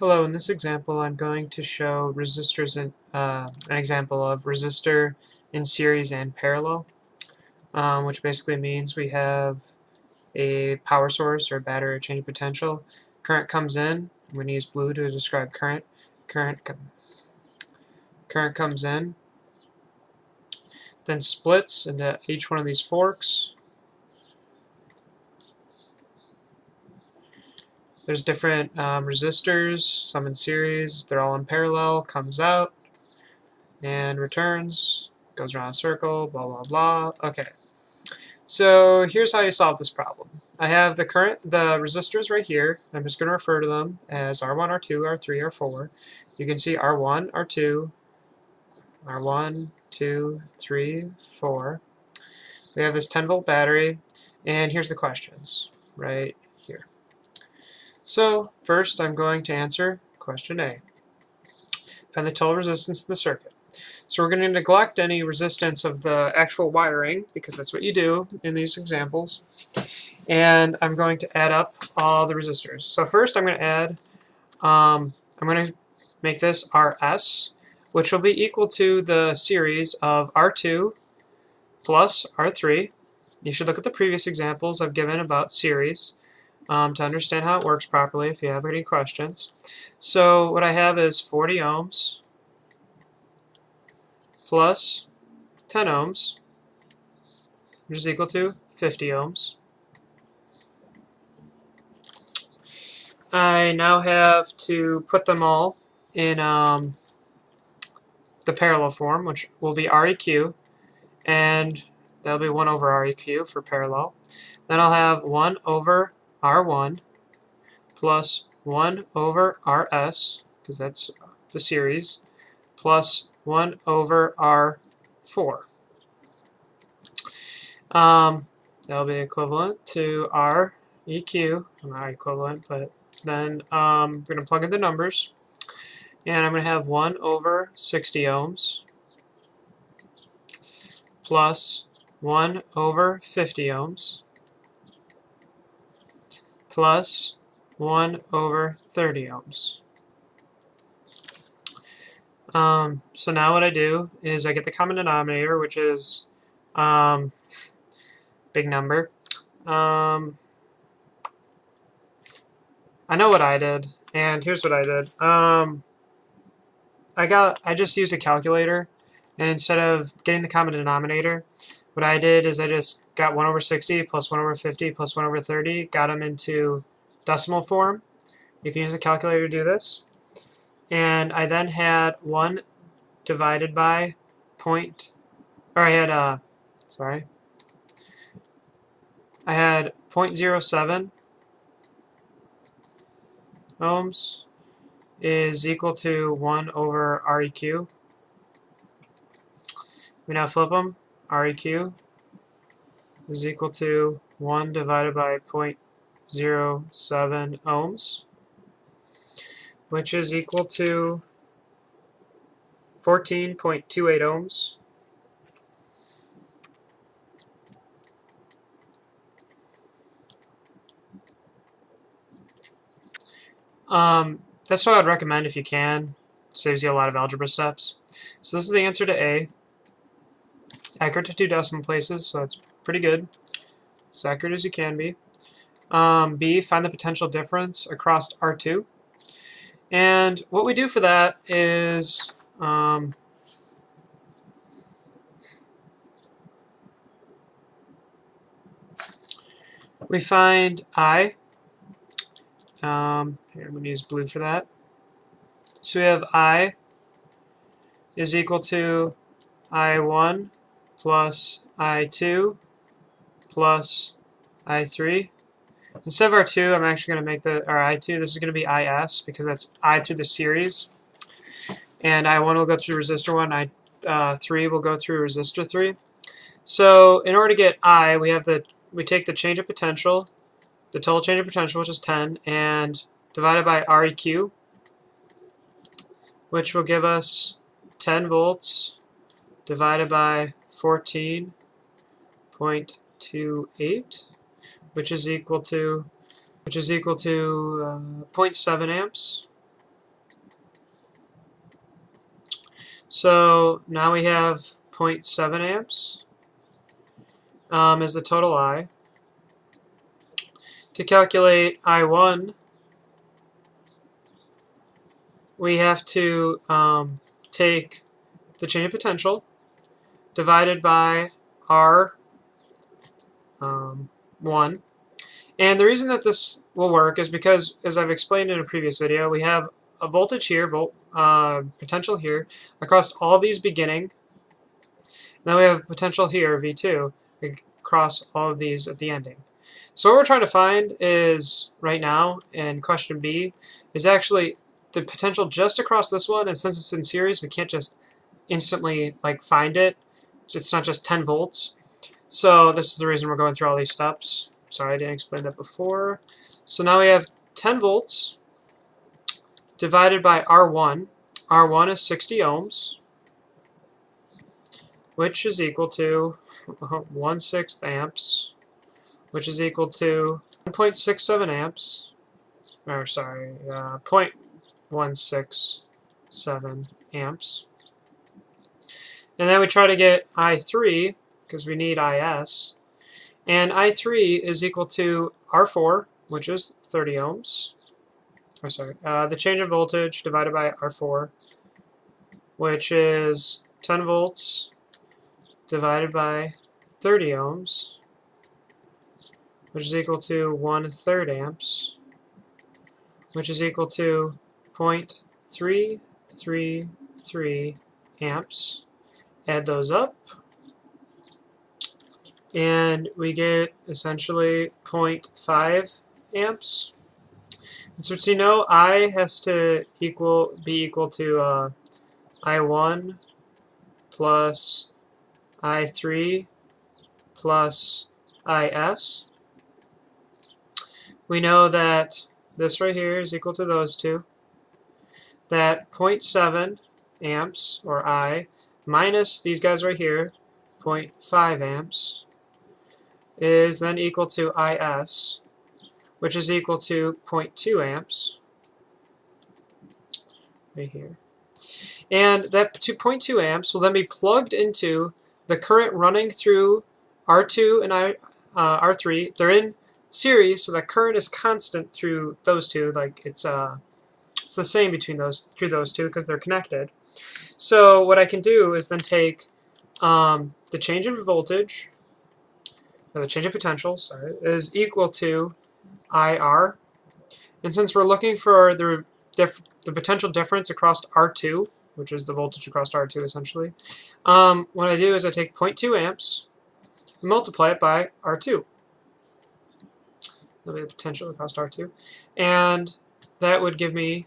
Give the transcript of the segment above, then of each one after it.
Hello, in this example I'm going to show resistors in, an example of resistor in series and parallel, which basically means we have a power source or battery or change of potential. Current comes in. I'm going to use blue to describe current. Current comes in, then splits into each one of these forks. There's different resistors, some in series, they're all in parallel, comes out and returns, goes around a circle, blah blah blah. Okay. So here's how you solve this problem. I have the resistors right here. I'm just going to refer to them as R1, R2, R3, R4. You can see R1, R2, R1, 2, 3, 4. We have this 10-volt battery, and here's the questions right here. So first I'm going to answer question A. Find the total resistance of the circuit. So we're going to neglect any resistance of the actual wiring, because that's what you do in these examples. And I'm going to add up all the resistors. So first I'm going to add, I'm going to make this RS, which will be equal to the series of R2 plus R3. You should look at the previous examples I've given about series to understand how it works properly if you have any questions. So what I have is 40 ohms plus 10 ohms, which is equal to 50 ohms. I now have to put them all in the parallel form, which will be REQ, and that'll be 1 over REQ for parallel. Then I'll have 1 over R1 plus 1 over RS, because that's the series, plus 1 over R4. That'll be equivalent to REQ, not equivalent, but then I'm going to plug in the numbers, and I'm going to have 1 over 60 ohms plus 1 over 50 ohms plus 1 over 30 ohms. So now what I do is I get the common denominator, which is big number. I know what I did, and here's what I did. I just used a calculator, and instead of getting the common denominator, what I did is I just got 1 over 60 plus 1 over 50 plus 1 over 30, got them into decimal form. You can use a calculator to do this. And I then had 1 divided by I had 0.07 ohms is equal to 1 over REQ. We now flip them. REQ is equal to 1 divided by 0.07 ohms, which is equal to 14.28 ohms. That's what I'd recommend if you can. Saves you a lot of algebra steps. So this is the answer to A. Accurate to 2 decimal places, so that's pretty good. As accurate as you can be. B, find the potential difference across R2. And what we do for that is we find I. Here, I'm going to use blue for that. So we have I is equal to I1 plus I2 plus I3. Instead of R2, I'm actually going to make our I2, this is going to be IS, because that's I through the series. And I1 will go through resistor 1, I3 will go through resistor 3. So in order to get I, we take the change of potential, the total change of potential, which is 10, and divided by REQ, which will give us 10 volts divided by 14.28, which is equal to 0.7 amps. So now we have 0.7 amps as the total I. To calculate I1, we have to take the change of potential divided by R1. And the reason that this will work is because, as I've explained in a previous video, we have a voltage here, potential here, across all these beginning. Then we have potential here, V2, across all of these at the ending. So what we're trying to find is, right now, in question B, is actually the potential just across this one, and since it's in series, we can't just instantly find it. It's not just 10 volts. So this is the reason we're going through all these steps. Sorry, I didn't explain that before. So now we have 10 volts divided by R1. R1 is 60 ohms, which is equal to 1/6 amps, which is equal to 1.67 amps, or sorry, 0.167 amps. And then we try to get I3, because we need IS. And I3 is equal to R4, which is 30 ohms. Or sorry, the change in voltage divided by R4, which is 10 volts divided by 30 ohms, which is equal to 1/3 amps, which is equal to 0.333 amps. Add those up, and we get essentially 0.5 amps. And so you know I has to be equal to I1 plus I3 plus IS. We know that this right here is equal to those two. That 0.7 amps, or I, minus these guys right here, 0.5 amps, is then equal to IS, which is equal to 0.2 amps, right here. And that 2.2 amps will then be plugged into the current running through R2 and R3. They're in series, so that current is constant through those two. Like it's the same between those two because they're connected. So what I can do is then take the change in voltage, or the change in potential, sorry, is equal to IR. And since we're looking for the potential difference across R2, which is the voltage across R2 essentially, what I do is I take 0.2 amps and multiply it by R2. That'll be the potential across R2. And that would give me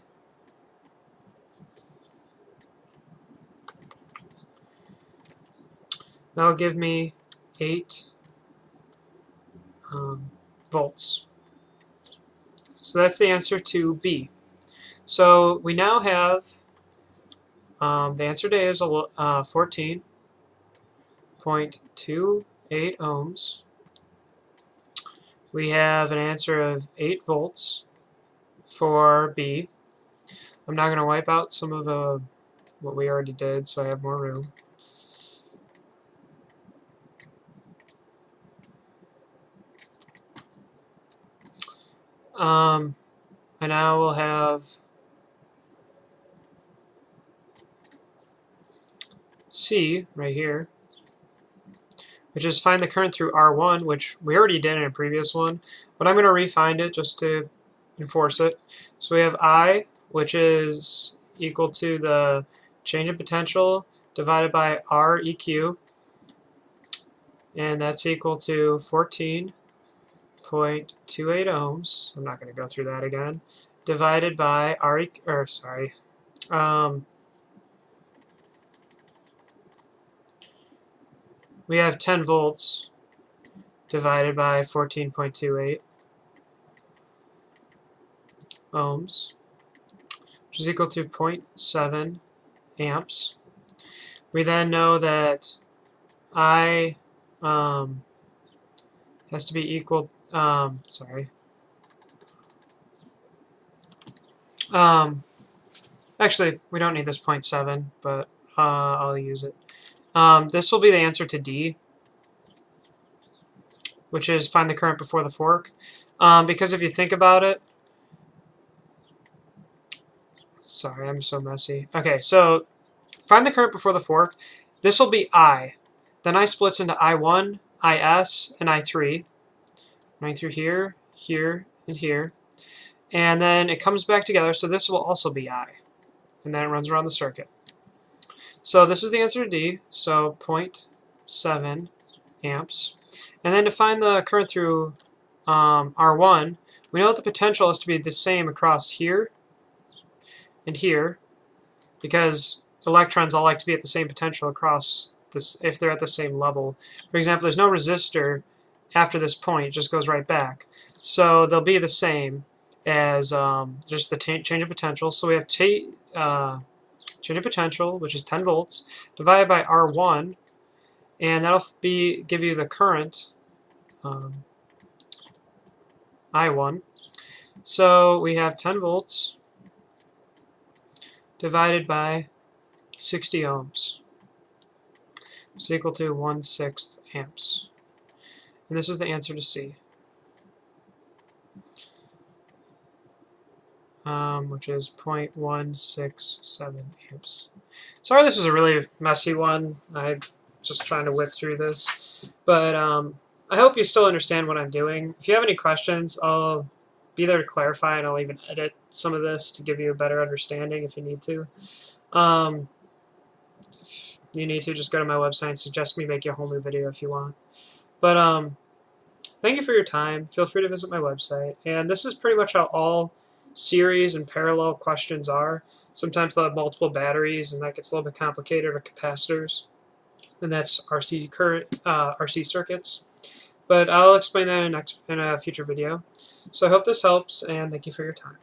that'll give me 8 volts. So that's the answer to B. So we now have the answer to A is 14.28 ohms. We have an answer of 8 volts for B. I'm now going to wipe out some of what we already did so I have more room. And now we'll have C right here, which is find the current through R1, which we already did in a previous one, but I'm going to re-find it just to enforce it. So we have I, which is equal to the change in potential divided by Req, and that's equal to 14.28 ohms. I'm not going to go through that again. Divided by we have 10 volts divided by 14.28 ohms, which is equal to 0.7 amps. We then know that I has to be equal, actually, we don't need this 0.7, but I'll use it. This will be the answer to D, which is find the current before the fork. Because if you think about it, sorry, I'm so messy. Okay, so find the current before the fork. This will be I. Then I splits into I1, IS, and I3. Running through here, here, and here. And then it comes back together, so this will also be I. And then it runs around the circuit. So this is the answer to D, so 0.7 amps. And then to find the current through R1, we know that the potential is to be the same across here and here, because electrons all like to be at the same potential across this if they're at the same level. For example, there's no resistor after this point, it just goes right back. So they'll be the same as just the change of potential. So we have change of potential, which is 10 volts, divided by R1, and that'll give you the current, I1. So we have 10 volts divided by 60 ohms. Is equal to 1/6 amps. And this is the answer to C, which is 0.167 amps. Sorry this was a really messy one. I'm just trying to whip through this. But I hope you still understand what I'm doing. If you have any questions, I'll be there to clarify, and I'll even edit some of this to give you a better understanding if you need to. If you need to, just go to my website and suggest me make you a whole new video if you want. But thank you for your time. Feel free to visit my website. And this is pretty much how all series and parallel questions are. Sometimes they'll have multiple batteries, and that gets a little bit complicated with capacitors. And that's RC circuits. But I'll explain that in a future video. So I hope this helps, and thank you for your time.